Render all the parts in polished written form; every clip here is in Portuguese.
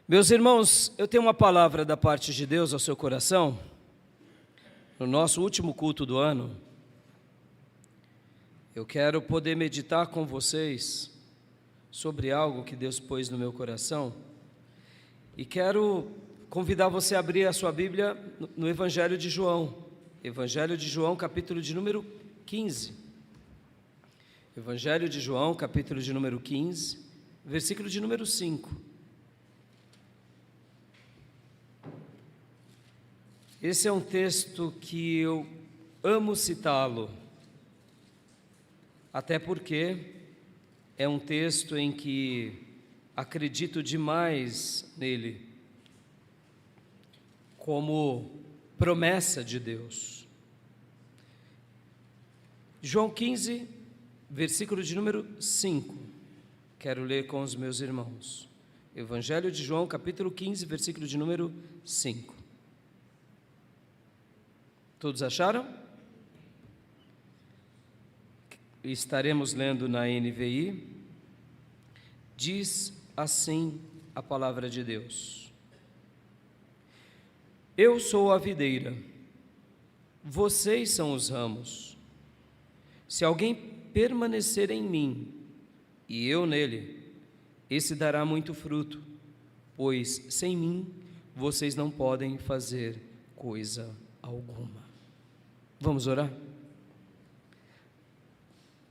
Meus irmãos, eu tenho uma palavra da parte de Deus ao seu coração. No nosso último culto do ano, eu quero poder meditar com vocês sobre algo que Deus pôs no meu coração. E quero convidar você a abrir a sua Bíblia no Evangelho de João. Evangelho de João, capítulo de número 15. Evangelho de João, capítulo de número 15, versículo de número 5. Esse é um texto que eu amo citá-lo, até porque é um texto em que acredito demais nele, como promessa de Deus. João 15, versículo de número 5, quero ler com os meus irmãos. Evangelho de João, capítulo 15, versículo de número 5. Todos acharam? Estaremos lendo na NVI. Diz assim a palavra de Deus: Eu sou a videira, vocês são os ramos. Se alguém permanecer em mim e eu nele, esse dará muito fruto, pois sem mim vocês não podem fazer coisa alguma. Vamos orar?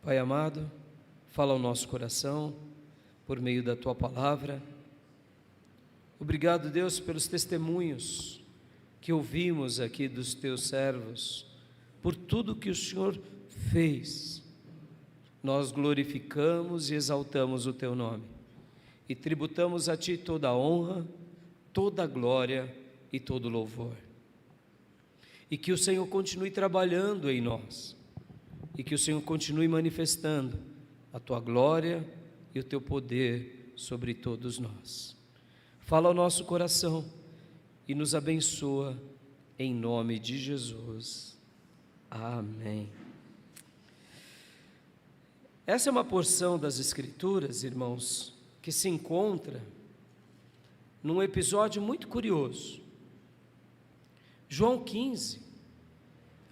Pai amado, fala ao nosso coração por meio da Tua palavra. Obrigado, Deus, pelos testemunhos que ouvimos aqui dos Teus servos, por tudo que o Senhor fez. Nós glorificamos e exaltamos o Teu nome e tributamos a Ti toda a honra, toda a glória e todo o louvor. E que o Senhor continue trabalhando em nós, e que o Senhor continue manifestando a Tua glória e o Teu poder sobre todos nós. Fala ao nosso coração e nos abençoa em nome de Jesus. Amém. Essa é uma porção das Escrituras, irmãos, que se encontra num episódio muito curioso. João 15,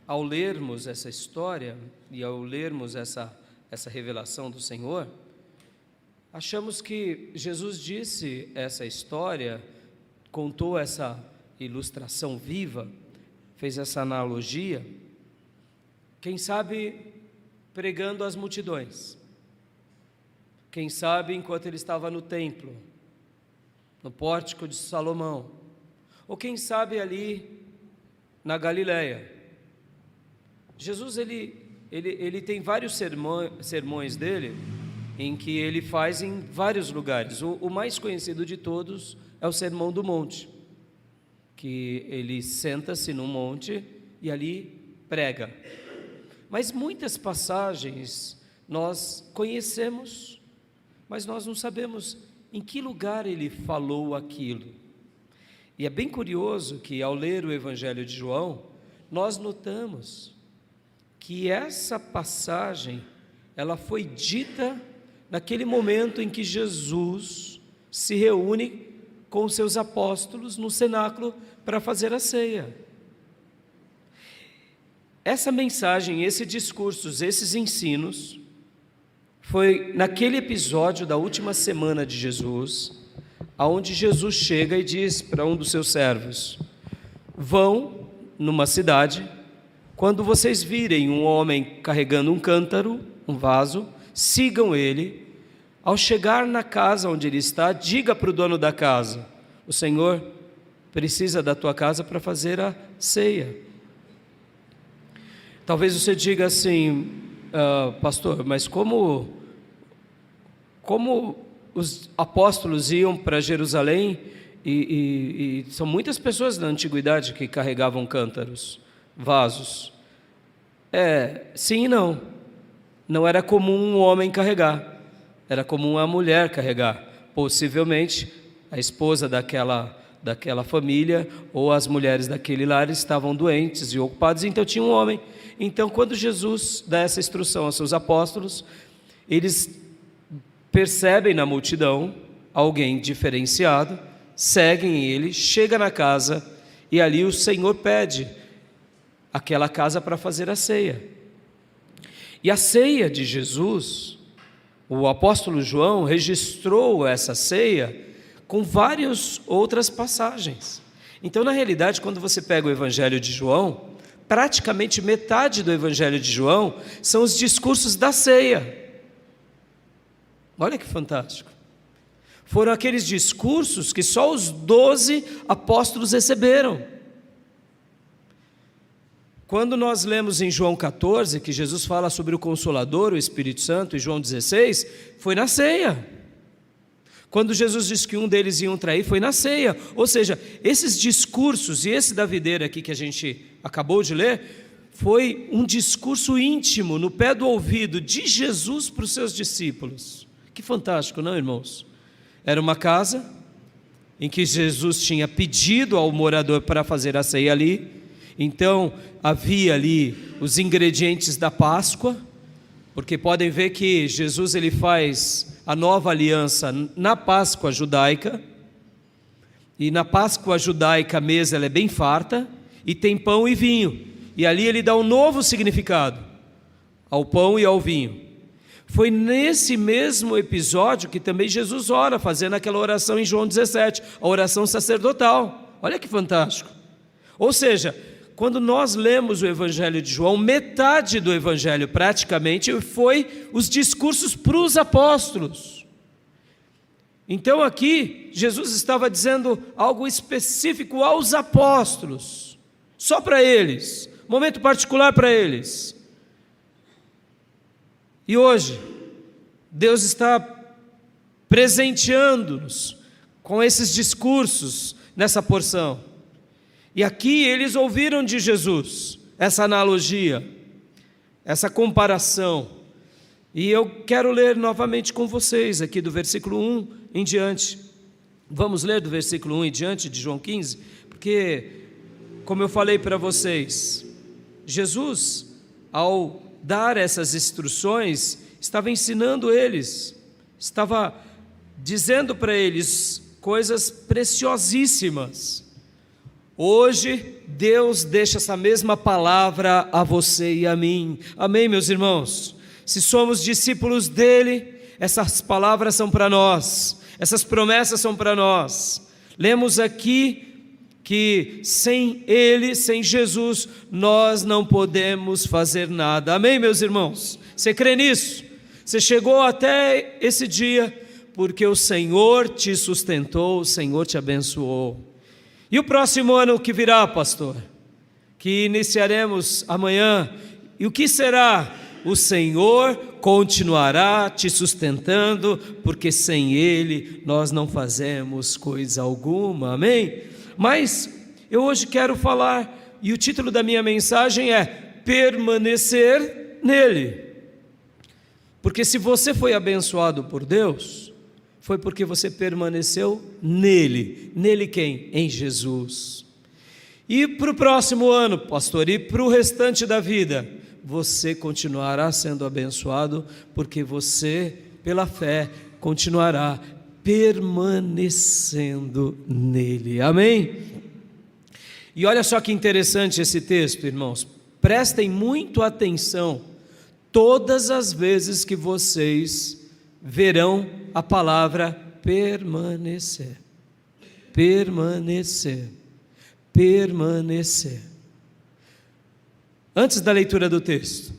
ao lermos essa história e ao lermos essa revelação do Senhor, achamos que Jesus disse essa história, contou essa ilustração viva, fez essa analogia, quem sabe pregando às multidões, quem sabe enquanto ele estava no templo, no pórtico de Salomão, ou quem sabe ali na Galileia. Jesus ele tem vários sermões dele, em que ele faz em vários lugares. O mais conhecido de todos é o Sermão do Monte, que ele senta-se num monte e ali prega. Mas muitas passagens nós conhecemos, mas nós não sabemos em que lugar ele falou aquilo. E é bem curioso que, ao ler o Evangelho de João, nós notamos que essa passagem, ela foi dita naquele momento em que Jesus se reúne com os seus apóstolos no cenáculo para fazer a ceia. Essa mensagem, esse discurso, esses ensinos, foi naquele episódio da última semana de Jesus, aonde Jesus chega e diz para um dos seus servos: vão numa cidade, quando vocês virem um homem carregando um cântaro, um vaso, sigam ele. Ao chegar na casa onde ele está, diga para o dono da casa: o Senhor precisa da tua casa para fazer a ceia. Talvez você diga assim: pastor, mas como os apóstolos iam para Jerusalém e são muitas pessoas na antiguidade que carregavam cântaros, vasos. Sim e não. Não era comum um homem carregar, era comum a mulher carregar. Possivelmente a esposa daquela família ou as mulheres daquele lar estavam doentes e ocupadas, então tinha um homem. Então, quando Jesus dá essa instrução aos seus apóstolos, eles percebem na multidão alguém diferenciado, seguem ele, chega na casa e ali o Senhor pede aquela casa para fazer a ceia. E a ceia de Jesus, o apóstolo João registrou essa ceia com várias outras passagens. Então, na realidade, quando você pega o Evangelho de João, praticamente metade do Evangelho de João são os discursos da ceia. Olha que fantástico. Foram aqueles discursos que só os 12 apóstolos receberam. Quando nós lemos em João 14, que Jesus fala sobre o Consolador, o Espírito Santo, e João 16, foi na ceia. Quando Jesus disse que um deles ia trair, foi na ceia. Ou seja, esses discursos, e esse da videira aqui que a gente acabou de ler, foi um discurso íntimo, no pé do ouvido de Jesus para os seus discípulos. Que fantástico, não, irmãos? Era uma casa em que Jesus tinha pedido ao morador para fazer a ceia ali. Então, havia ali os ingredientes da Páscoa, porque podem ver que Jesus ele faz a nova aliança na Páscoa judaica, e na Páscoa judaica a mesa ela é bem farta, e tem pão e vinho, e ali ele dá um novo significado ao pão e ao vinho. Foi nesse mesmo episódio que também Jesus ora, fazendo aquela oração em João 17, a oração sacerdotal. Olha que fantástico. Ou seja, quando nós lemos o Evangelho de João, metade do Evangelho praticamente foi os discursos para os apóstolos. Então aqui, Jesus estava dizendo algo específico aos apóstolos, só para eles, momento particular para eles. E hoje, Deus está presenteando-nos com esses discursos nessa porção. E aqui eles ouviram de Jesus essa analogia, essa comparação. E eu quero ler novamente com vocês aqui do versículo 1 em diante. Vamos ler do versículo 1 em diante de João 15, porque, como eu falei para vocês, Jesus, ao dar essas instruções, estava ensinando eles, estava dizendo para eles coisas preciosíssimas. Hoje, Deus deixa essa mesma palavra a você e a mim. Amém, meus irmãos? Se somos discípulos dele, essas palavras são para nós, essas promessas são para nós. Lemos aqui que sem ele, sem Jesus, nós não podemos fazer nada. Amém, meus irmãos? Você crê nisso? Você chegou até esse dia porque o Senhor te sustentou, o Senhor te abençoou. E o próximo ano que virá, pastor? Que iniciaremos amanhã. E o que será? O Senhor continuará te sustentando, porque sem ele nós não fazemos coisa alguma. Amém? Mas eu hoje quero falar, e o título da minha mensagem é permanecer nele. Porque se você foi abençoado por Deus, foi porque você permaneceu nele. Nele quem? Em Jesus. E para o próximo ano, pastor, e para o restante da vida, você continuará sendo abençoado, porque você, pela fé, continuará permanecendo nele. Amém? E olha só que interessante esse texto, irmãos. Prestem muito atenção todas as vezes que vocês verão a palavra permanecer. Permanecer. Permanecer. Antes da leitura do texto,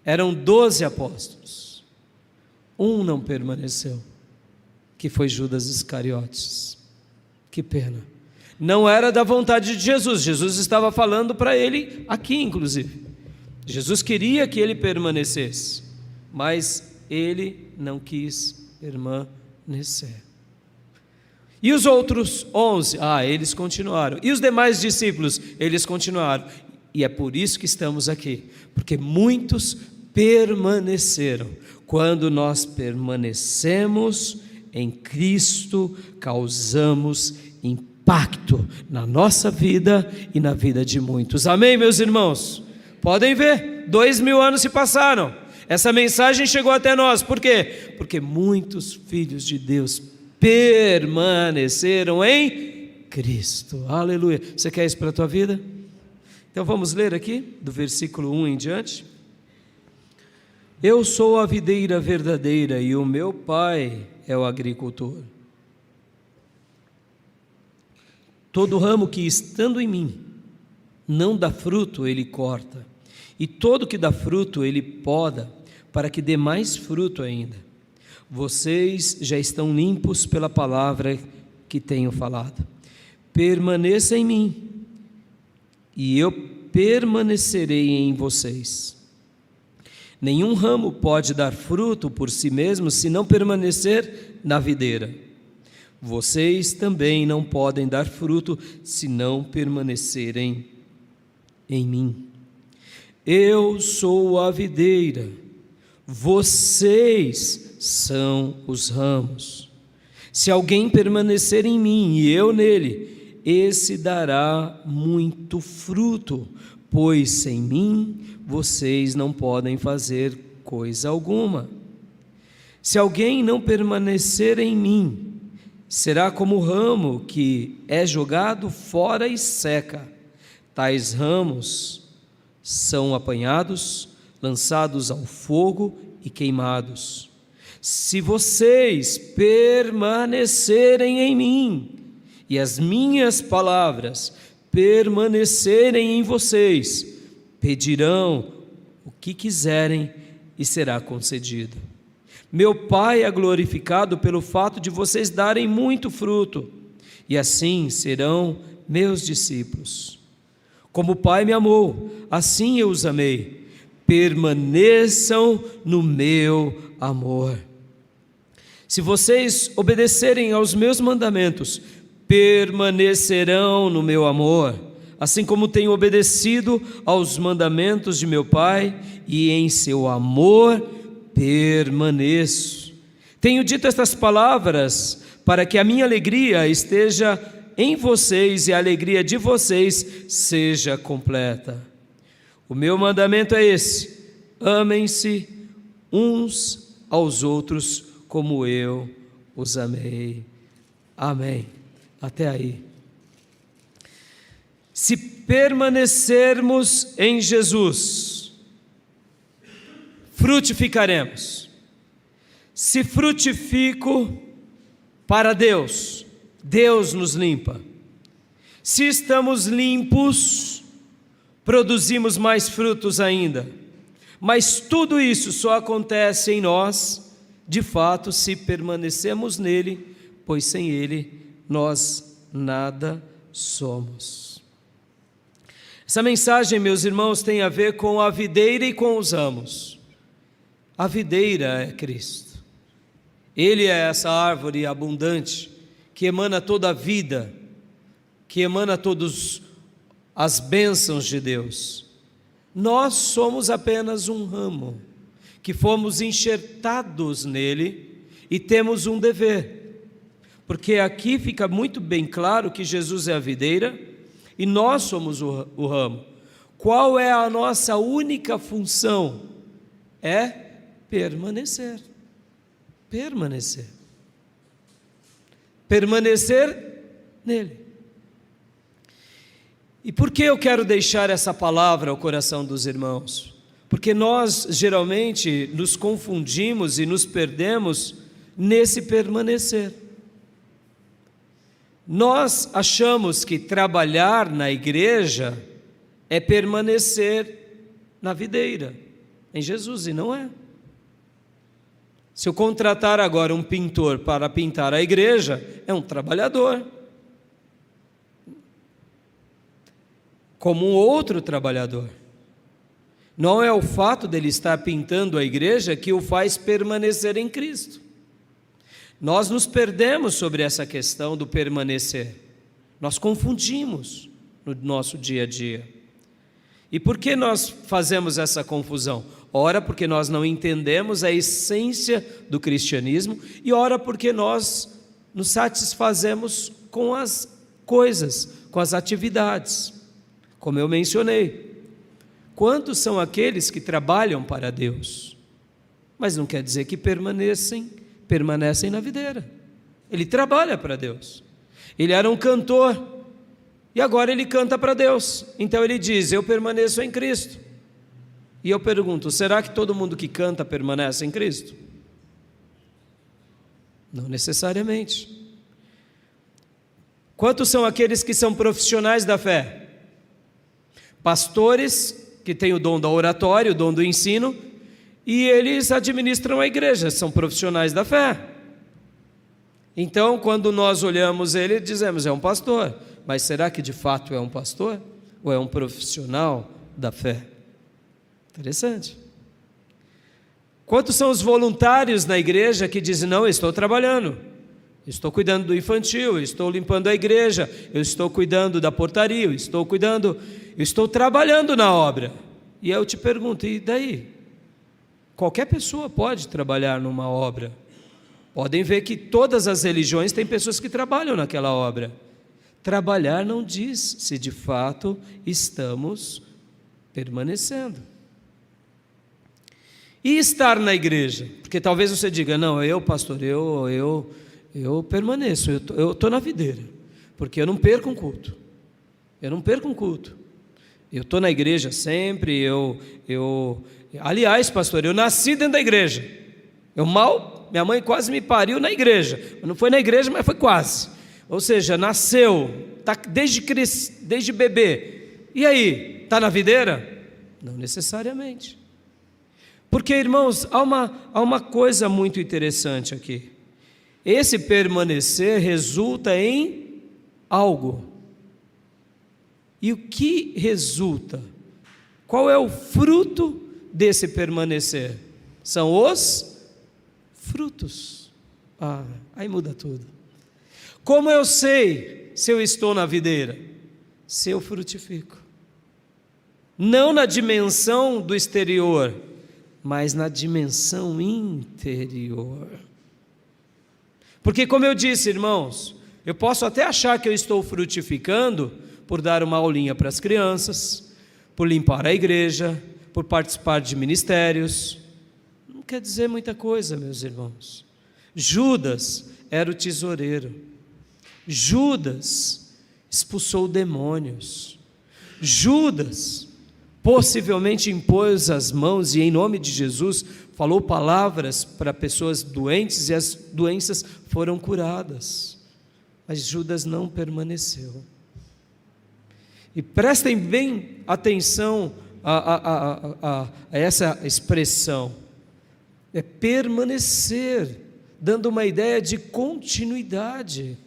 eram 12 apóstolos. Um não permaneceu, que foi Judas Iscariotes. Que pena. Não era da vontade de Jesus. Jesus estava falando para ele aqui, inclusive. Jesus queria que ele permanecesse, mas ele não quis permanecer. E os outros 11? Eles continuaram. E os demais discípulos? Eles continuaram. E é por isso que estamos aqui, porque muitos permaneceram. Quando nós permanecemos em Cristo, causamos impacto na nossa vida e na vida de muitos. Amém, meus irmãos? Podem ver, 2000 anos se passaram, essa mensagem chegou até nós. Por quê? Porque muitos filhos de Deus permaneceram em Cristo. Aleluia. Você quer isso para a tua vida? Então vamos ler aqui, do versículo 1 em diante. Eu sou a videira verdadeira e o meu Pai é o agricultor. Todo ramo que estando em mim não dá fruto, ele corta, e todo que dá fruto, ele poda, para que dê mais fruto ainda. Vocês já estão limpos pela palavra que tenho falado. Permaneça em mim, e eu permanecerei em vocês. Nenhum ramo pode dar fruto por si mesmo se não permanecer na videira. Vocês também não podem dar fruto se não permanecerem em mim. Eu sou a videira, vocês são os ramos. Se alguém permanecer em mim e eu nele, esse dará muito fruto, pois sem mim vocês não podem fazer coisa alguma. Se alguém não permanecer em mim, será como o ramo que é jogado fora e seca. Tais ramos são apanhados, lançados ao fogo e queimados. Se vocês permanecerem em mim e as minhas palavras permanecerem em vocês, pedirão o que quiserem e será concedido. Meu Pai é glorificado pelo fato de vocês darem muito fruto, e assim serão meus discípulos. Como o Pai me amou, assim eu os amei. Permaneçam no meu amor. Se vocês obedecerem aos meus mandamentos, permanecerão no meu amor, assim como tenho obedecido aos mandamentos de meu Pai, e em seu amor permaneço. Tenho dito estas palavras para que a minha alegria esteja em vocês e a alegria de vocês seja completa. O meu mandamento é esse: amem-se uns aos outros como eu os amei. Amém. Até aí. Se permanecermos em Jesus, frutificaremos. Se frutifico para Deus, Deus nos limpa. Se estamos limpos, produzimos mais frutos ainda. Mas tudo isso só acontece em nós, de fato, se permanecemos nele, pois sem ele nós nada somos. Essa mensagem, meus irmãos, tem a ver com a videira e com os ramos. A videira é Cristo. Ele é essa árvore abundante que emana toda a vida, que emana todas as bênçãos de Deus. Nós somos apenas um ramo, que fomos enxertados nele e temos um dever, porque aqui fica muito bem claro que Jesus é a videira e nós somos o ramo. Qual é a nossa única função? É permanecer. Permanecer. Permanecer nele. E por que eu quero deixar essa palavra ao coração dos irmãos? Porque nós geralmente nos confundimos e nos perdemos nesse permanecer. Nós achamos que trabalhar na igreja é permanecer na videira, em Jesus, e não é. Se eu contratar agora um pintor para pintar a igreja, é um trabalhador, como um outro trabalhador. Não é o fato dele estar pintando a igreja que o faz permanecer em Cristo. Nós nos perdemos sobre essa questão do permanecer. Nós confundimos no nosso dia a dia. E por que nós fazemos essa confusão? Ora, porque nós não entendemos a essência do cristianismo, e ora, porque nós nos satisfazemos com as coisas, com as atividades. Como eu mencionei, quantos são aqueles que trabalham para Deus, mas não quer dizer que permanecem na videira. Ele trabalha para Deus. Ele era um cantor e agora ele canta para Deus. Então ele diz: eu permaneço em Cristo. E eu pergunto: será que todo mundo que canta permanece em Cristo? Não necessariamente. Quantos são aqueles que são profissionais da fé? Pastores que têm o dom da oratória, o dom do ensino, e eles administram a igreja, são profissionais da fé. Então, quando nós olhamos ele, dizemos: é um pastor. Mas será que de fato é um pastor? Ou é um profissional da fé? Interessante. Quantos são os voluntários na igreja que dizem: não, eu estou trabalhando, eu estou cuidando do infantil, eu estou limpando a igreja, eu estou cuidando da portaria, eu estou trabalhando na obra. E eu te pergunto: e daí? Qualquer pessoa pode trabalhar numa obra. Podem ver que todas as religiões têm pessoas que trabalham naquela obra. Trabalhar não diz se de fato estamos permanecendo. E estar na igreja? Porque talvez você diga: não, pastor, eu permaneço, eu estou na videira, porque eu não perco um culto. Eu estou na igreja sempre, aliás, pastor, eu nasci dentro da igreja. Minha mãe quase me pariu na igreja. Não foi na igreja, mas foi quase. Ou seja, nasceu, está desde bebê. E aí, está na videira? Não necessariamente. Porque, irmãos, há uma coisa muito interessante aqui. Esse permanecer resulta em algo. E o que resulta? Qual é o fruto desse permanecer? São os frutos. Aí muda tudo. Como eu sei se eu estou na videira? Se eu frutifico. Não na dimensão do exterior, mas na dimensão interior. Porque, como eu disse, irmãos, eu posso até achar que eu estou frutificando por dar uma aulinha para as crianças, por limpar a igreja, por participar de ministérios. Não quer dizer muita coisa, meus irmãos. Judas era o tesoureiro. Judas expulsou demônios. Judas possivelmente impôs as mãos e, em nome de Jesus, falou palavras para pessoas doentes e as doenças foram curadas. Mas Judas não permaneceu. E prestem bem atenção a essa expressão. É permanecer, dando uma ideia de continuidade.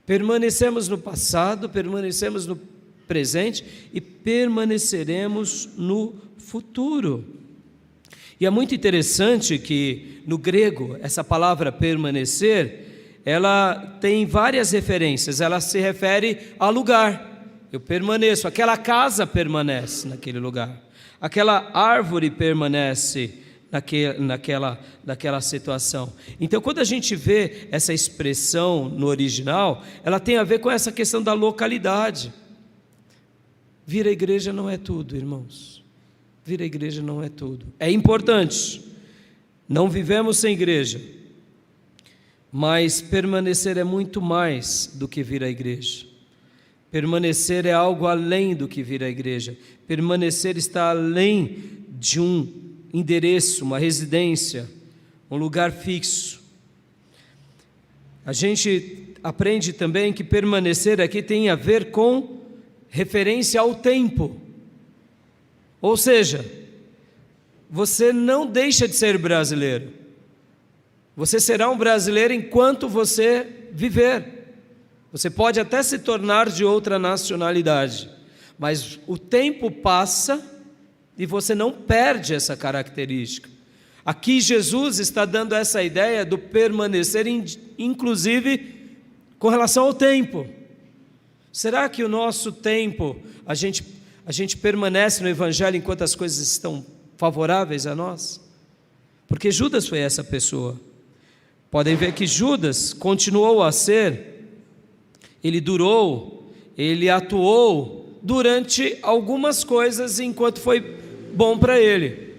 Permanecemos no passado, permanecemos no presente e permaneceremos no futuro. E é muito interessante que no grego essa palavra permanecer, ela tem várias referências. Ela se refere a lugar. Eu permaneço, aquela casa permanece naquele lugar, aquela árvore permanece naquela situação. Então, quando a gente vê essa expressão no original, ela tem a ver com essa questão da localidade. Vir à igreja não é tudo, irmãos. Vir à igreja não é tudo. É importante. Não vivemos sem igreja. Mas permanecer é muito mais do que vir à igreja. Permanecer é algo além do que vir à igreja. Permanecer está além de um endereço, uma residência, um lugar fixo. A gente aprende também que permanecer aqui tem a ver com referência ao tempo. Ou seja, você não deixa de ser brasileiro. Você será um brasileiro enquanto você viver. Você pode até se tornar de outra nacionalidade, mas o tempo passa e você não perde essa característica. Aqui Jesus está dando essa ideia do permanecer, inclusive com relação ao tempo. Será que o nosso tempo, a gente permanece no Evangelho enquanto as coisas estão favoráveis a nós? Porque Judas foi essa pessoa. Podem ver que Judas continuou a ser, ele durou, ele atuou durante algumas coisas enquanto foi bom para ele.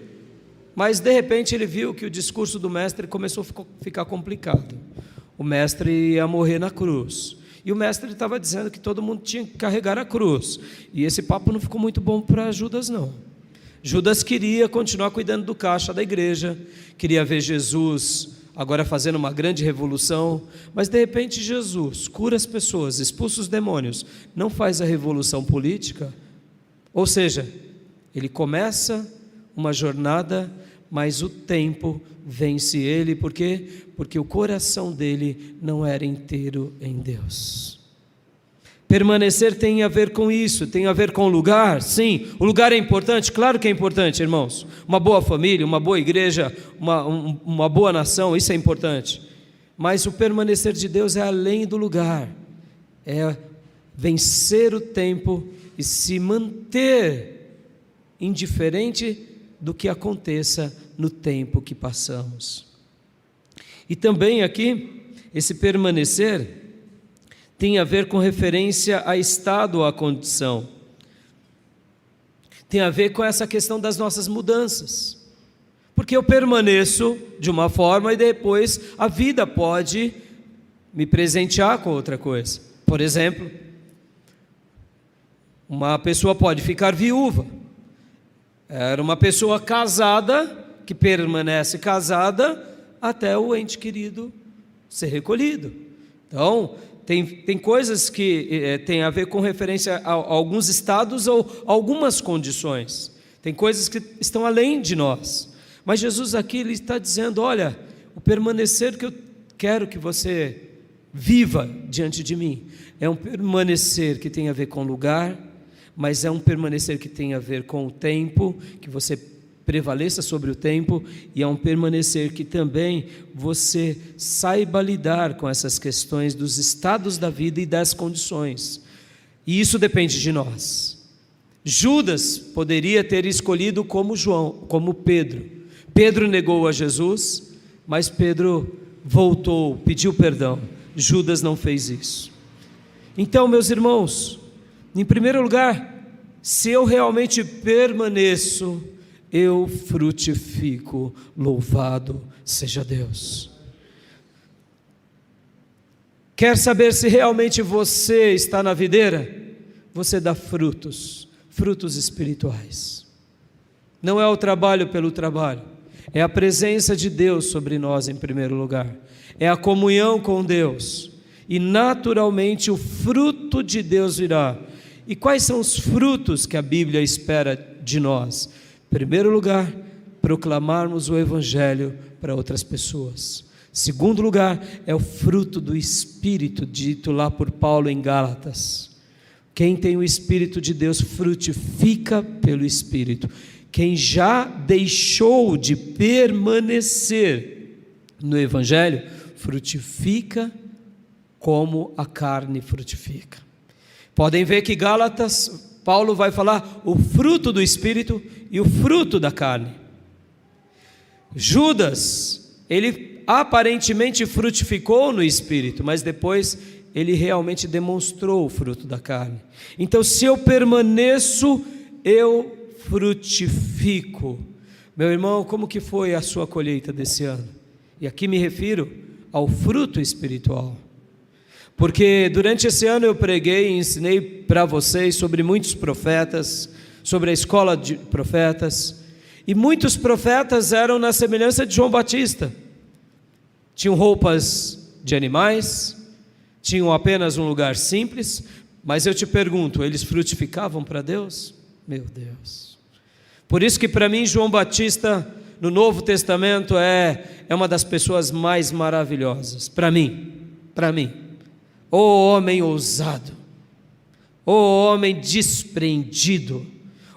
Mas de repente ele viu que o discurso do mestre começou a ficar complicado. o mestre ia morrer na cruz. E o mestre estava dizendo que todo mundo tinha que carregar a cruz. E esse papo não ficou muito bom para Judas, não. Judas queria continuar cuidando do caixa da igreja, queria ver Jesus agora fazendo uma grande revolução, mas de repente Jesus cura as pessoas, expulsa os demônios, não faz a revolução política. Ou seja, ele começa uma jornada, mas o tempo vence ele. Por quê? Porque o coração dele não era inteiro em Deus. Permanecer tem a ver com isso, tem a ver com o lugar. Sim, o lugar é importante, claro que é importante, irmãos. Uma boa família, uma boa igreja, uma boa nação, isso é importante. Mas o permanecer de Deus é além do lugar, é vencer o tempo e se manter indiferente do que aconteça no tempo que passamos. E também aqui, esse permanecer tem a ver com referência a estado ou a condição. Tem a ver com essa questão das nossas mudanças. Porque eu permaneço de uma forma e depois a vida pode me presentear com outra coisa. Por exemplo, uma pessoa pode ficar viúva. Era uma pessoa casada, que permanece casada até o ente querido ser recolhido. Então, tem coisas que têm a ver com referência a alguns estados ou algumas condições. Tem coisas que estão além de nós. Mas Jesus aqui ele está dizendo, olha, o permanecer que eu quero que você viva diante de mim é um permanecer que tem a ver com lugar, mas é um permanecer que tem a ver com o tempo, que você prevaleça sobre o tempo, e é um permanecer que também você saiba lidar com essas questões dos estados da vida e das condições. E isso depende de nós. Judas poderia ter escolhido como Pedro. Pedro negou a Jesus, mas Pedro voltou, pediu perdão. Judas não fez isso. Então, meus irmãos, em primeiro lugar, se eu realmente permaneço, eu frutifico, louvado seja Deus. Quer saber se realmente você está na videira? Você dá frutos espirituais. Não é o trabalho pelo trabalho, é a presença de Deus sobre nós em primeiro lugar, é a comunhão com Deus, e naturalmente o fruto de Deus virá. E quais são os frutos que a Bíblia espera de nós? Em primeiro lugar, proclamarmos o Evangelho para outras pessoas. Segundo lugar, é o fruto do Espírito, dito lá por Paulo em Gálatas. Quem tem o Espírito de Deus frutifica pelo Espírito. Quem já deixou de permanecer no Evangelho, frutifica como a carne frutifica. Podem ver que Gálatas, Paulo vai falar o fruto do Espírito e o fruto da carne. Judas, ele aparentemente frutificou no Espírito, mas depois ele realmente demonstrou o fruto da carne. Então, se eu permaneço, eu frutifico. Meu irmão, como que foi a sua colheita desse ano? E aqui me refiro ao fruto espiritual. Porque durante esse ano eu preguei e ensinei para vocês sobre muitos profetas, sobre a escola de profetas, e muitos profetas eram na semelhança de João Batista. Tinham roupas de animais, tinham apenas um lugar simples, mas eu te pergunto, eles frutificavam para Deus? Meu Deus! Por isso que para mim João Batista no Novo Testamento é uma das pessoas mais maravilhosas, para mim. O homem ousado, o homem desprendido,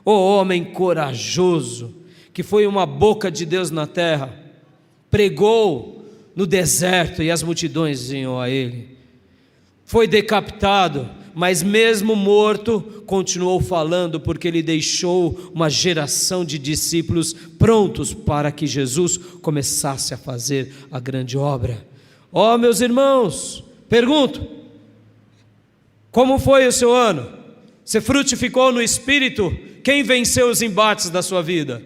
o homem corajoso, que foi uma boca de Deus na terra, pregou no deserto e as multidões iam a ele, foi decapitado, mas mesmo morto, continuou falando, porque ele deixou uma geração de discípulos prontos para que Jesus começasse a fazer a grande obra. Ó, meus irmãos, pergunto, como foi o seu ano? Você frutificou no Espírito? Quem venceu os embates da sua vida?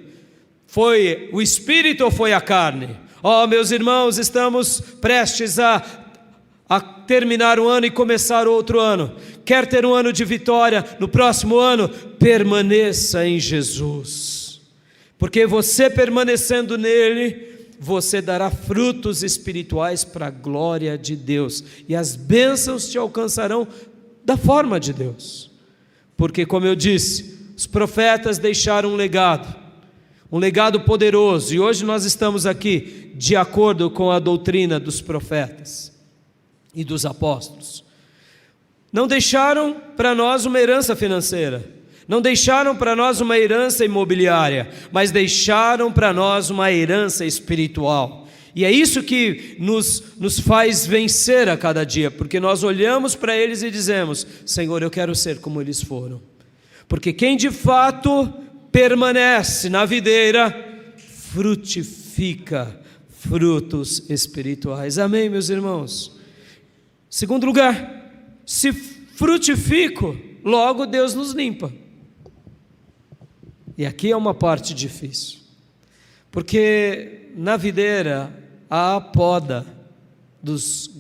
Foi o Espírito ou foi a carne? Ó, meus irmãos, estamos prestes a terminar um ano e começar outro ano, quer ter um ano de vitória no próximo ano, permaneça em Jesus, porque você permanecendo nele, você dará frutos espirituais para a glória de Deus, e as bênçãos te alcançarão da forma de Deus, porque, como eu disse, os profetas deixaram um legado poderoso, e hoje nós estamos aqui de acordo com a doutrina dos profetas e dos apóstolos. Não deixaram para nós uma herança financeira, não deixaram para nós uma herança imobiliária, mas deixaram para nós uma herança espiritual. E é isso que nos faz vencer a cada dia, porque nós olhamos para eles e dizemos: Senhor, eu quero ser como eles foram. Porque quem de fato permanece na videira, frutifica frutos espirituais. Amém, meus irmãos? Segundo lugar, se frutifico, logo Deus nos limpa. E aqui é uma parte difícil, porque na videira há a poda dos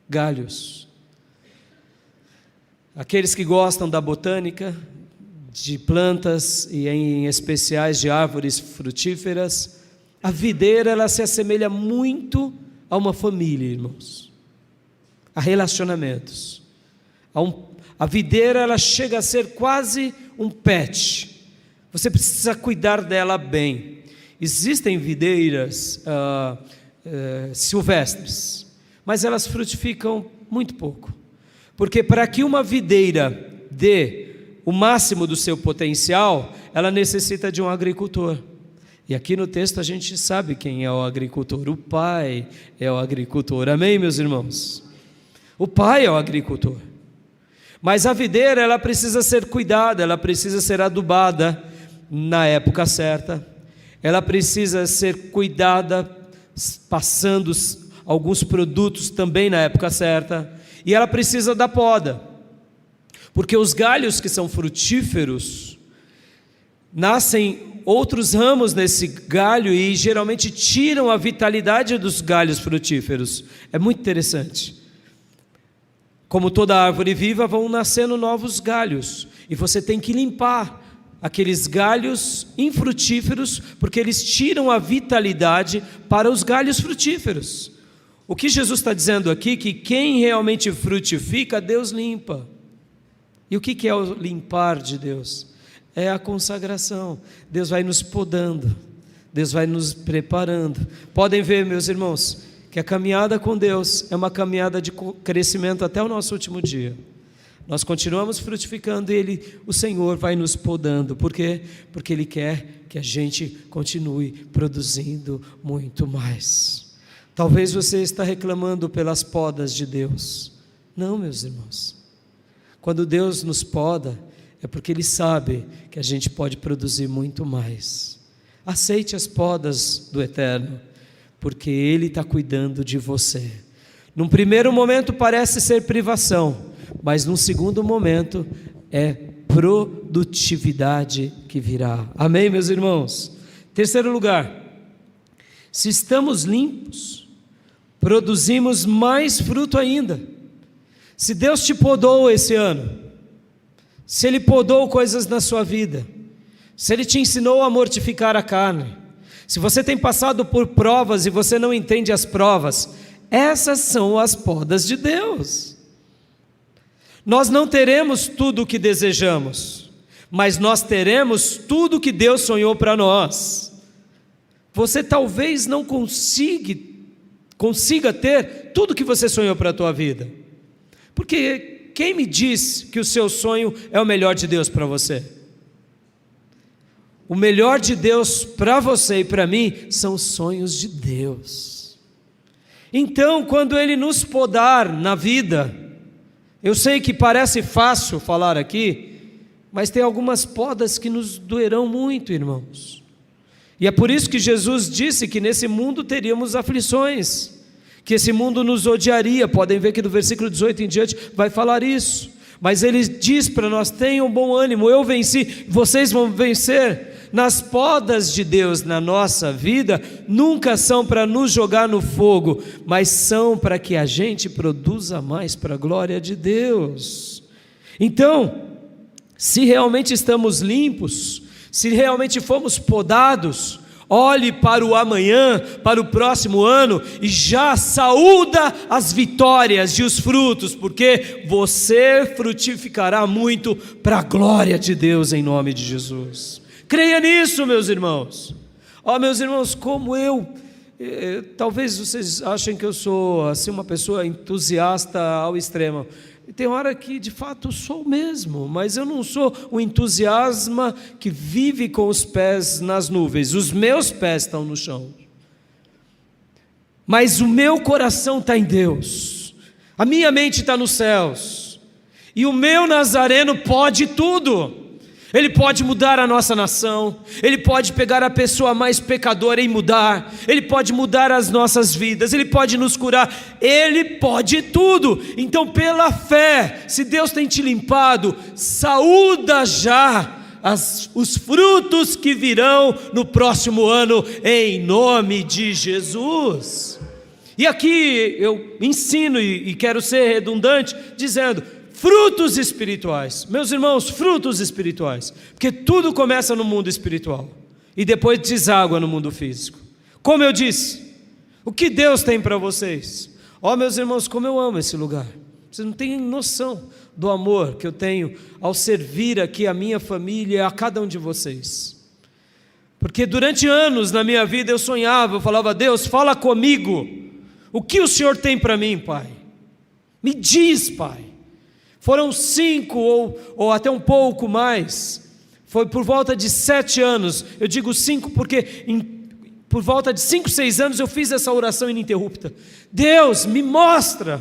galhos. Aqueles que gostam da botânica, de plantas e em especiais de árvores frutíferas, a videira ela se assemelha muito a uma família, irmãos, a relacionamentos. A videira ela chega a ser quase um pet. Você precisa cuidar dela bem. Existem videiras silvestres, mas elas frutificam muito pouco, porque para que uma videira dê o máximo do seu potencial, ela necessita de um agricultor. E aqui no texto a gente sabe quem é o agricultor. O Pai é o agricultor. Amém, meus irmãos? O Pai é o agricultor. Mas a videira ela precisa ser cuidada, ela precisa ser adubada na época certa. Ela precisa ser cuidada, passando alguns produtos também na época certa. E ela precisa da poda. Porque os galhos que são frutíferos, nascem outros ramos nesse galho e geralmente tiram a vitalidade dos galhos frutíferos. É muito interessante. Como toda árvore viva, vão nascendo novos galhos, e você tem que limpar aqueles galhos infrutíferos, porque eles tiram a vitalidade para os galhos frutíferos. O que Jesus está dizendo aqui, que quem realmente frutifica, Deus limpa. E o que é o limpar de Deus? É a consagração. Deus vai nos podando, Deus vai nos preparando. Podem ver, meus irmãos, que a caminhada com Deus é uma caminhada de crescimento até o nosso último dia. Nós continuamos frutificando e o Senhor vai nos podando. Por quê? Porque Ele quer que a gente continue produzindo muito mais. Talvez você está reclamando pelas podas de Deus. Não, meus irmãos. Quando Deus nos poda, é porque Ele sabe que a gente pode produzir muito mais. Aceite as podas do Eterno, porque Ele está cuidando de você. Num primeiro momento parece ser privação, mas num segundo momento é produtividade que virá. Amém, meus irmãos? Terceiro lugar, se estamos limpos, produzimos mais fruto ainda. Se Deus te podou esse ano, se Ele podou coisas na sua vida, se Ele te ensinou a mortificar a carne, se você tem passado por provas e você não entende as provas, essas são as podas de Deus. Nós não teremos tudo o que desejamos, mas nós teremos tudo o que Deus sonhou para nós. Você talvez não consiga ter tudo o que você sonhou para a tua vida, porque quem me diz que o seu sonho é o melhor de Deus para você? O melhor de Deus para você e para mim são os sonhos de Deus. Então, quando Ele nos podar na vida, eu sei que parece fácil falar aqui, mas tem algumas podas que nos doerão muito, irmãos. E é por isso que Jesus disse que nesse mundo teríamos aflições, que esse mundo nos odiaria. Podem ver que do versículo 18 em diante vai falar isso, mas Ele diz para nós: tenham bom ânimo, eu venci, vocês vão vencer. nas podas de Deus na nossa vida nunca são para nos jogar no fogo, mas são para que a gente produza mais para a glória de Deus. Então, se realmente estamos limpos, se realmente fomos podados, olhe para o amanhã, para o próximo ano e já saúda as vitórias e os frutos, porque você frutificará muito para a glória de Deus em nome de Jesus. Creia nisso, meus irmãos. Meus irmãos, como talvez vocês achem que eu sou assim uma pessoa entusiasta ao extremo. Tem hora que de fato sou mesmo, mas eu não sou um entusiasma que vive com os pés nas nuvens. Os meus pés estão no chão, mas o meu coração está em Deus, a minha mente está nos céus, e o meu Nazareno pode tudo. Ele pode mudar a nossa nação, Ele pode pegar a pessoa mais pecadora e mudar, Ele pode mudar as nossas vidas, Ele pode nos curar, Ele pode tudo. Então, pela fé, se Deus tem te limpado, saúda já os frutos que virão no próximo ano, em nome de Jesus. E aqui eu ensino e quero ser redundante, dizendo: frutos espirituais, meus irmãos, frutos espirituais, porque tudo começa no mundo espiritual e depois deságua no mundo físico. Como eu disse, o que Deus tem para vocês? Meus irmãos, como eu amo esse lugar. Vocês não têm noção do amor que eu tenho ao servir aqui a minha família e a cada um de vocês. Porque durante anos na minha vida eu sonhava, eu falava: Deus, fala comigo, o que o Senhor tem para mim, Pai? Me diz, Pai. Foram 5 ou até um pouco mais, foi por volta de 7 anos, eu digo 5 porque por volta de 5, 6 anos eu fiz essa oração ininterrupta: Deus, me mostra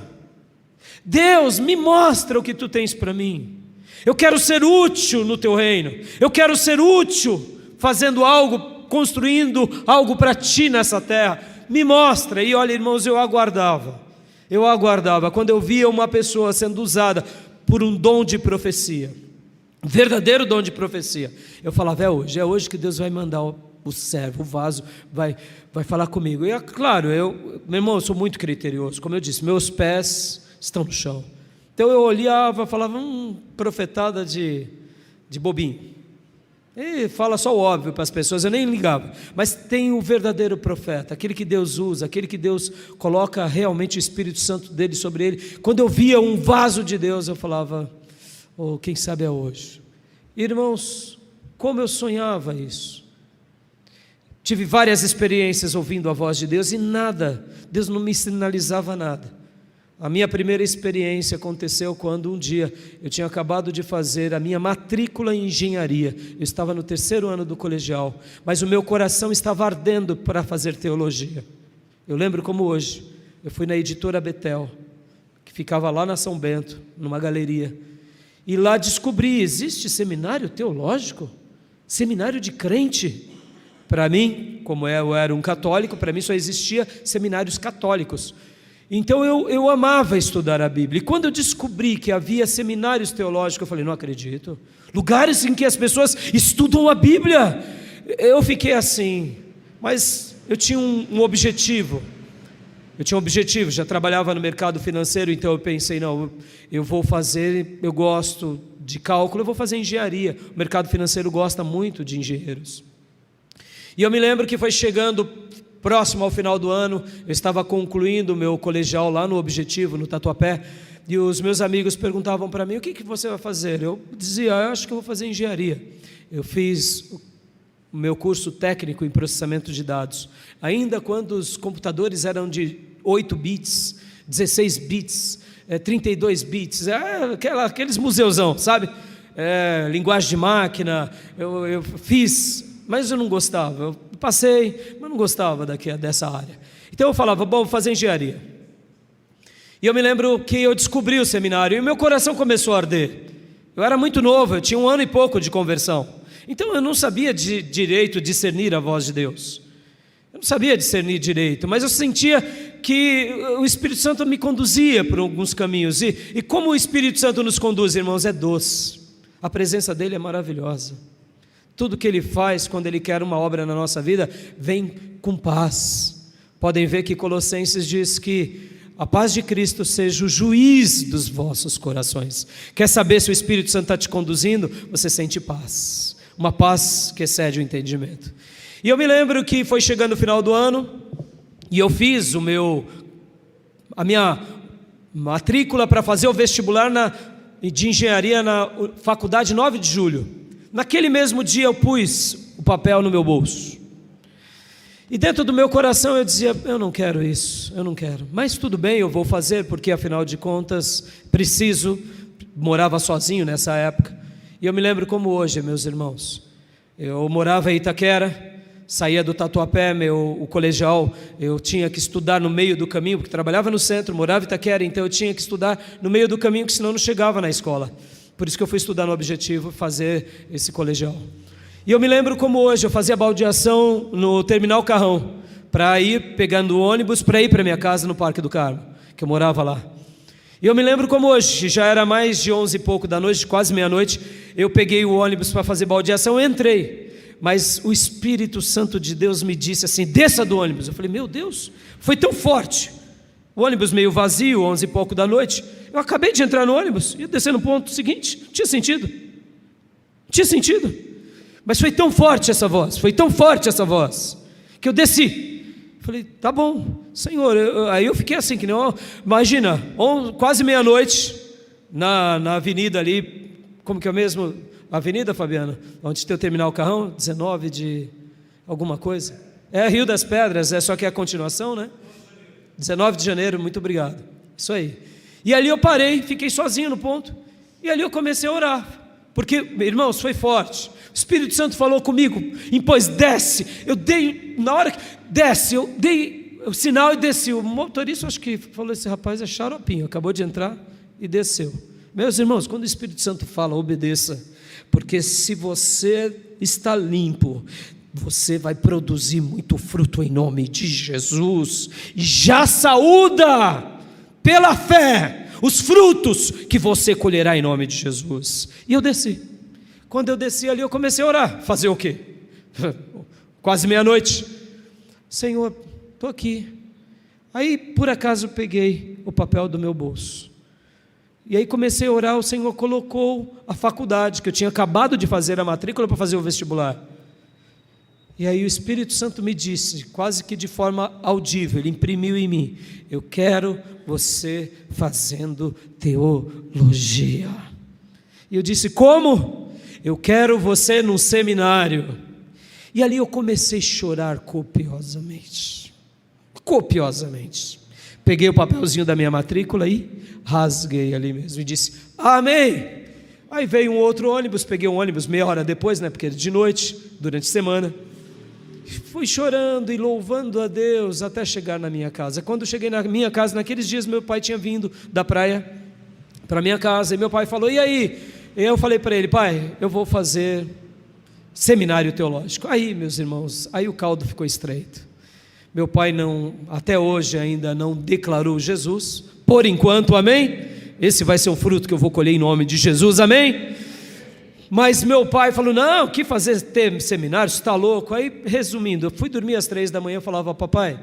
o que Tu tens para mim, eu quero ser útil no Teu reino, eu quero ser útil fazendo algo, construindo algo para Ti nessa terra, me mostra. E olha, irmãos, eu aguardava, quando eu via uma pessoa sendo usada por um dom de profecia, um verdadeiro dom de profecia, eu falava: é hoje que Deus vai mandar o servo, o vaso, vai falar comigo. E claro, meu irmão, eu sou muito criterioso, como eu disse, meus pés estão no chão, então eu olhava, falava: profetada de bobinho, e fala só o óbvio para as pessoas, eu nem ligava. Mas tem o verdadeiro profeta, aquele que Deus usa, aquele que Deus coloca realmente o Espírito Santo dele sobre ele. Quando eu via um vaso de Deus, eu falava: quem sabe é hoje. Irmãos, como eu sonhava isso. Tive várias experiências ouvindo a voz de Deus e nada, Deus não me sinalizava nada. A minha primeira experiência aconteceu quando um dia eu tinha acabado de fazer a minha matrícula em engenharia. Eu estava no 3º ano do colegial, mas o meu coração estava ardendo para fazer teologia. Eu lembro como hoje, eu fui na editora Betel, que ficava lá na São Bento, numa galeria, e lá descobri: existe seminário teológico? Seminário de crente? Para mim, como eu era um católico, para mim só existia seminários católicos. Então eu amava estudar a Bíblia, e quando eu descobri que havia seminários teológicos, eu falei: não acredito, lugares em que as pessoas estudam a Bíblia. Eu fiquei assim, mas eu tinha um objetivo, já trabalhava no mercado financeiro, então eu pensei: não, eu vou fazer, eu gosto de cálculo, eu vou fazer engenharia, o mercado financeiro gosta muito de engenheiros. E eu me lembro que foi chegando próximo ao final do ano, eu estava concluindo o meu colegial lá no Objetivo, no Tatuapé, e os meus amigos perguntavam para mim: o que você vai fazer? Eu dizia: eu acho que eu vou fazer engenharia. Eu fiz o meu curso técnico em processamento de dados, ainda quando os computadores eram de 8 bits, 16 bits, 32 bits, aqueles museuzão, sabe? Linguagem de máquina, eu fiz, mas eu não gostava. Eu passei, mas não gostava dessa área. Então eu falava: bom, vou fazer engenharia. E eu me lembro que eu descobri o seminário e o meu coração começou a arder. Eu era muito novo, eu tinha 1 ano e pouco de conversão. Então eu não sabia direito discernir a voz de Deus. Eu não sabia discernir direito, mas eu sentia que o Espírito Santo me conduzia por alguns caminhos. E como o Espírito Santo nos conduz, irmãos, é doce. A presença dele é maravilhosa. Tudo que Ele faz quando Ele quer uma obra na nossa vida, vem com paz. Podem ver que Colossenses diz que a paz de Cristo seja o juiz dos vossos corações. Quer saber se o Espírito Santo está te conduzindo? Você sente paz, uma paz que excede o entendimento. E eu me lembro que foi chegando o final do ano, e eu fiz a minha matrícula para fazer o vestibular de engenharia na faculdade 9 de julho. Naquele mesmo dia eu pus o papel no meu bolso. E dentro do meu coração eu dizia, eu não quero isso, eu não quero. Mas tudo bem, eu vou fazer, porque afinal de contas, preciso. Morava sozinho nessa época. E eu me lembro como hoje, meus irmãos. Eu morava em Itaquera, saía do Tatuapé, o colegial, eu tinha que estudar no meio do caminho, porque trabalhava no centro, morava em Itaquera, então eu tinha que estudar no meio do caminho, porque senão não chegava na escola. Por isso que eu fui estudar no Objetivo, fazer esse colegial. E eu me lembro como hoje, eu fazia baldeação no Terminal Carrão, para ir pegando o ônibus, para ir para minha casa no Parque do Carmo, que eu morava lá. E eu me lembro como hoje, já era mais de 11 e pouco da noite, quase meia-noite, eu peguei o ônibus para fazer baldeação, eu entrei, mas o Espírito Santo de Deus me disse assim, desça do ônibus. Eu falei, meu Deus, foi tão forte, o ônibus meio vazio, 11 e pouco da noite, eu acabei de entrar no ônibus, ia descer no ponto seguinte, não tinha sentido, mas foi tão forte essa voz, que eu desci. Falei, tá bom, Senhor. Aí eu fiquei assim, que nem, imagina, quase meia-noite, na avenida ali, como que é mesmo? Avenida, Fabiana? Onde tem o Terminal Carrão, 19 de alguma coisa. É Rio das Pedras, só que é a continuação, né? 19 de janeiro, muito obrigado. Isso aí. E ali eu parei, fiquei sozinho no ponto, e ali eu comecei a orar. Porque, irmãos, foi forte. O Espírito Santo falou comigo, impôs, desce. Eu dei, na hora que desce, eu dei o sinal e desci. O motorista, acho que falou, esse rapaz é xaropinho, acabou de entrar e desceu. Meus irmãos, quando o Espírito Santo fala, obedeça. Porque se você está limpo, você vai produzir muito fruto em nome de Jesus. E já saúda pela fé os frutos que você colherá em nome de Jesus. E eu desci. Quando eu desci ali, eu comecei a orar. Fazer o quê? Quase meia-noite. Senhor, estou aqui. Aí, por acaso, peguei o papel do meu bolso. E aí comecei a orar, o Senhor colocou a faculdade, que eu tinha acabado de fazer a matrícula para fazer o vestibular. E aí o Espírito Santo me disse, quase que de forma audível, ele imprimiu em mim, eu quero você fazendo teologia. E eu disse, como? Eu quero você num seminário. E ali eu comecei a chorar copiosamente. Peguei o papelzinho da minha matrícula e rasguei ali mesmo e disse, amém. Aí veio um outro ônibus, peguei um ônibus meia hora depois, né, porque era de noite, durante a semana. Fui chorando e louvando a Deus até chegar na minha casa. Quando cheguei na minha casa, naqueles dias meu pai tinha vindo da praia para minha casa, e meu pai falou, e aí? E eu falei para ele, pai, eu vou fazer seminário teológico. Aí, meus irmãos, aí o caldo ficou estreito. Meu pai até hoje ainda não declarou Jesus, por enquanto, amém? Esse vai ser um fruto que eu vou colher em nome de Jesus, amém? Mas meu pai falou, não, que fazer ter seminário, você está louco? Aí, resumindo, eu fui dormir às 3 da manhã, eu falava, papai,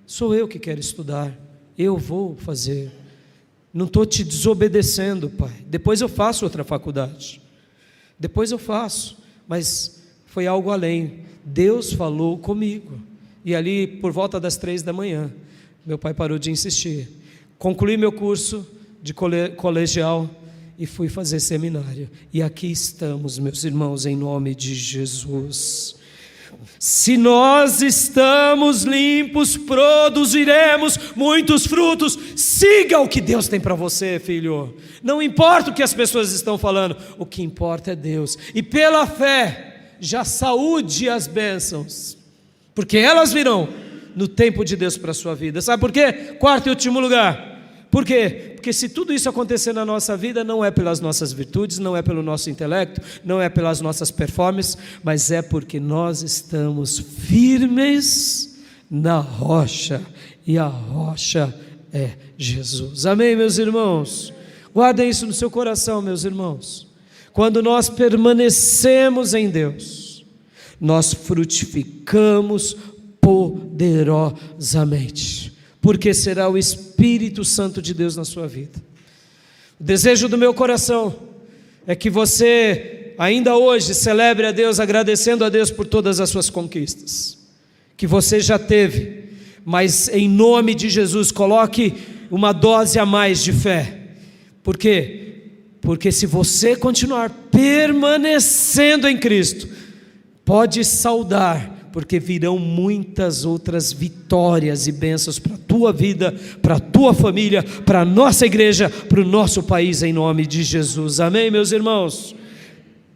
sou eu que quero estudar, eu vou fazer, não estou te desobedecendo, pai, depois eu faço outra faculdade, mas foi algo além, Deus falou comigo, e ali, por volta das 3 da manhã, meu pai parou de insistir, concluí meu curso de colegial, e fui fazer seminário, e aqui estamos, meus irmãos, em nome de Jesus. Se nós estamos limpos, produziremos muitos frutos. Siga o que Deus tem para você, filho. Não importa o que as pessoas estão falando, o que importa é Deus. E pela fé, já saúde as bênçãos, porque elas virão no tempo de Deus para a sua vida. Sabe por quê? Quarto e último lugar. Por quê? Porque se tudo isso acontecer na nossa vida, não é pelas nossas virtudes, não é pelo nosso intelecto, não é pelas nossas performances, mas é porque nós estamos firmes na rocha, e a rocha é Jesus. Amém, meus irmãos? Guardem isso no seu coração, meus irmãos. Quando nós permanecemos em Deus, nós frutificamos poderosamente, porque será o Espírito Santo de Deus na sua vida. O desejo do meu coração é que você ainda hoje celebre a Deus, agradecendo a Deus por todas as suas conquistas que você já teve, mas em nome de Jesus coloque uma dose a mais de fé. Por quê? Porque se você continuar permanecendo em Cristo, pode saudar, porque virão muitas outras vitórias e bênçãos para a tua vida, para a tua família, para a nossa igreja, para o nosso país, em nome de Jesus. Amém, meus irmãos?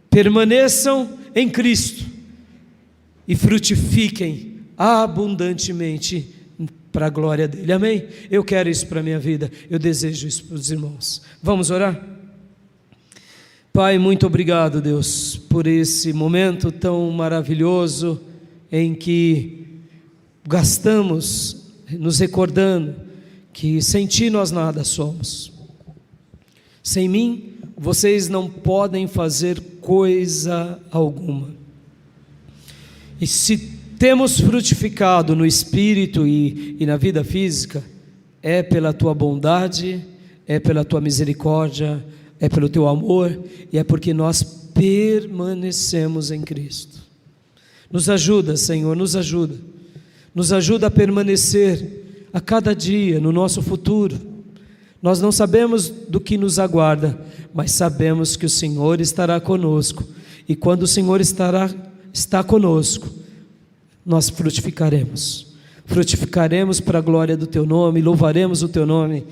Permaneçam em Cristo e frutifiquem abundantemente para a glória dele. Amém? Eu quero isso para a minha vida, eu desejo isso para os irmãos. Vamos orar? Pai, muito obrigado, Deus, por esse momento tão maravilhoso em que gastamos nos recordando que sem Ti nós nada somos. Sem mim vocês não podem fazer coisa alguma. E se temos frutificado no Espírito e na vida física, é pela Tua bondade, é pela Tua misericórdia, é pelo Teu amor, e é porque nós permanecemos em Cristo. Nos ajuda, Senhor, nos ajuda a permanecer a cada dia no nosso futuro. Nós não sabemos do que nos aguarda, mas sabemos que o Senhor estará conosco, e quando o Senhor está conosco, nós frutificaremos para a glória do Teu nome, louvaremos o Teu nome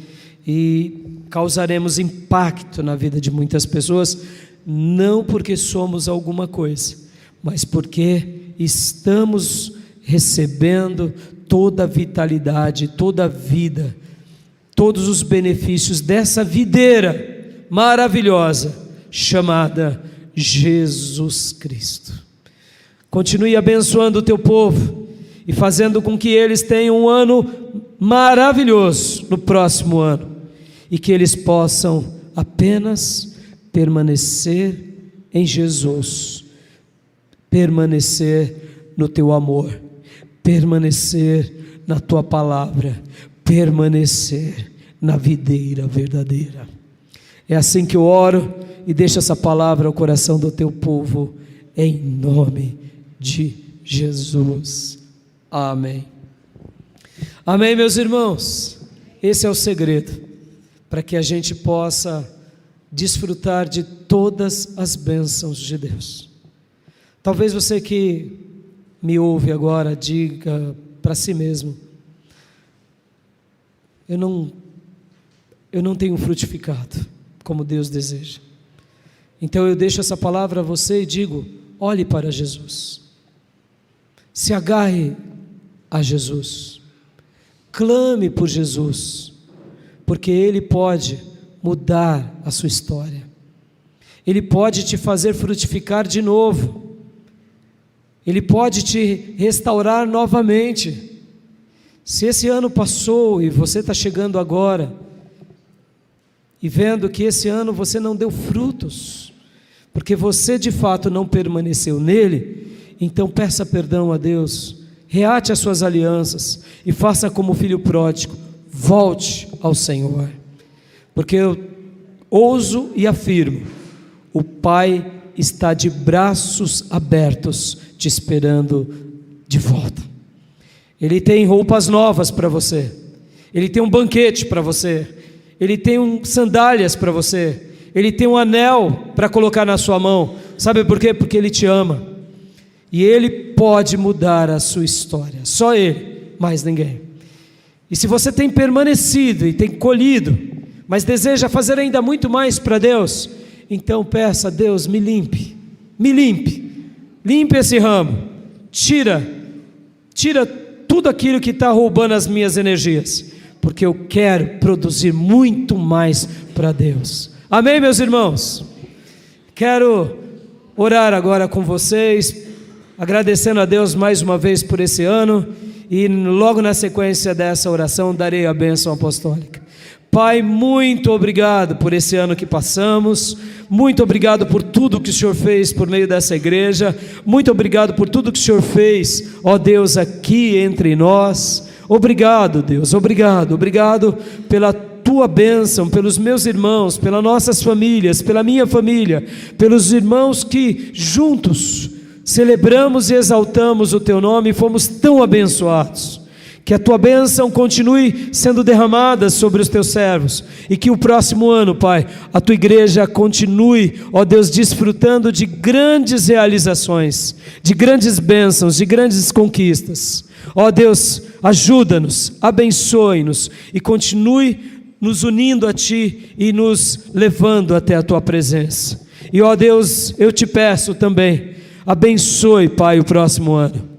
e causaremos impacto na vida de muitas pessoas, não porque somos alguma coisa, mas porque estamos recebendo toda a vitalidade, toda a vida, todos os benefícios dessa videira maravilhosa chamada Jesus Cristo. Continue abençoando o Teu povo e fazendo com que eles tenham um ano maravilhoso no próximo ano, e que eles possam apenas permanecer em Jesus, permanecer no Teu amor, permanecer na Tua palavra, permanecer na videira verdadeira. É assim que eu oro e deixo essa palavra ao coração do Teu povo, em nome de Jesus. Amém. Amém, meus irmãos. Esse é o segredo para que a gente possa desfrutar de todas as bênçãos de Deus. Talvez você que me ouve agora diga para si mesmo: eu não tenho frutificado como Deus deseja. Então eu deixo essa palavra a você e digo: olhe para Jesus, se agarre a Jesus, clame por Jesus, porque Ele pode mudar a sua história, Ele pode te fazer frutificar de novo, Ele pode te restaurar novamente. Se esse ano passou e você está chegando agora e vendo que esse ano você não deu frutos, porque você de fato não permaneceu nele, então peça perdão a Deus, reate as suas alianças e faça como o filho pródigo, volte ao Senhor, porque eu ouso e afirmo, o Pai está de braços abertos te esperando de volta. Ele tem roupas novas para você, Ele tem um banquete para você, Ele tem sandálias para você, Ele tem um anel para colocar na sua mão. Sabe por quê? Porque Ele te ama, e Ele pode mudar a sua história, só Ele, mais ninguém. E se você tem permanecido e tem colhido, mas deseja fazer ainda muito mais para Deus, então peça a Deus: me limpe, limpe esse ramo, tira tudo aquilo que está roubando as minhas energias, porque eu quero produzir muito mais para Deus. Amém, meus irmãos? Quero orar agora com vocês, agradecendo a Deus mais uma vez por esse ano, e logo na sequência dessa oração darei a bênção apostólica. Pai, muito obrigado por esse ano que passamos, muito obrigado por tudo que o Senhor fez por meio dessa igreja, muito obrigado por tudo que o Senhor fez, ó Deus, aqui entre nós. Obrigado, Deus, obrigado pela tua bênção, pelos meus irmãos, pelas nossas famílias, pela minha família, pelos irmãos que juntos celebramos e exaltamos o teu nome e fomos tão abençoados. Que a tua bênção continue sendo derramada sobre os teus servos, e que o próximo ano, Pai, a tua igreja continue, ó Deus, desfrutando de grandes realizações, de grandes bênçãos, de grandes conquistas. Ó Deus, ajuda-nos, abençoe-nos e continue nos unindo a Ti e nos levando até a Tua presença. E ó Deus, eu te peço também, abençoe, Pai, o próximo ano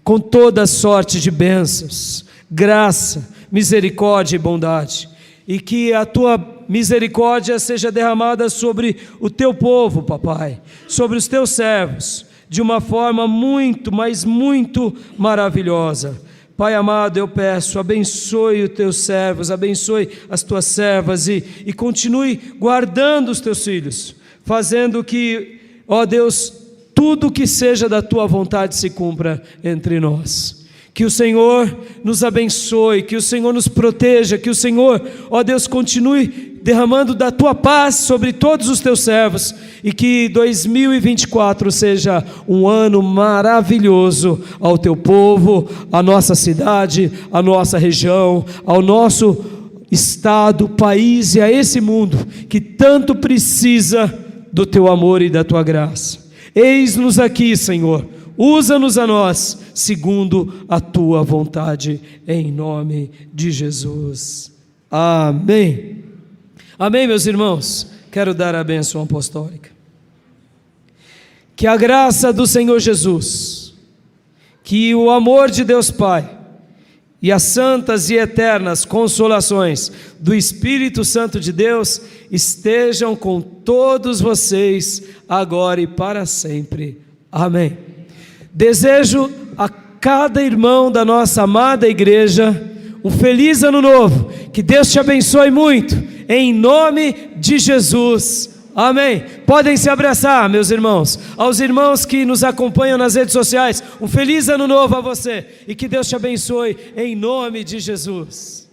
com toda sorte de bênçãos, graça, misericórdia e bondade, e que a tua misericórdia seja derramada sobre o teu povo, papai, sobre os teus servos, de uma forma muito, mas muito maravilhosa. Pai amado, eu peço, abençoe os teus servos, abençoe as tuas servas e continue guardando os teus filhos, fazendo que, ó Deus, tudo que seja da tua vontade se cumpra entre nós. Que o Senhor nos abençoe, que o Senhor nos proteja, que o Senhor, ó Deus, continue derramando da tua paz sobre todos os teus servos, e que 2024 seja um ano maravilhoso ao teu povo, à nossa cidade, à nossa região, ao nosso estado, país e a esse mundo que tanto precisa do teu amor e da tua graça. Eis-nos aqui, Senhor, usa-nos a nós, segundo a Tua vontade, em nome de Jesus. Amém. Amém, meus irmãos. Quero dar a bênção apostólica. Que a graça do Senhor Jesus, que o amor de Deus Pai, e as santas e eternas consolações do Espírito Santo de Deus estejam com todos vocês, agora e para sempre. Amém. Desejo a cada irmão da nossa amada igreja um feliz ano novo, que Deus te abençoe muito, em nome de Jesus. Amém. Podem se abraçar, meus irmãos. Aos irmãos que nos acompanham nas redes sociais, um feliz ano novo a você, e que Deus te abençoe em nome de Jesus.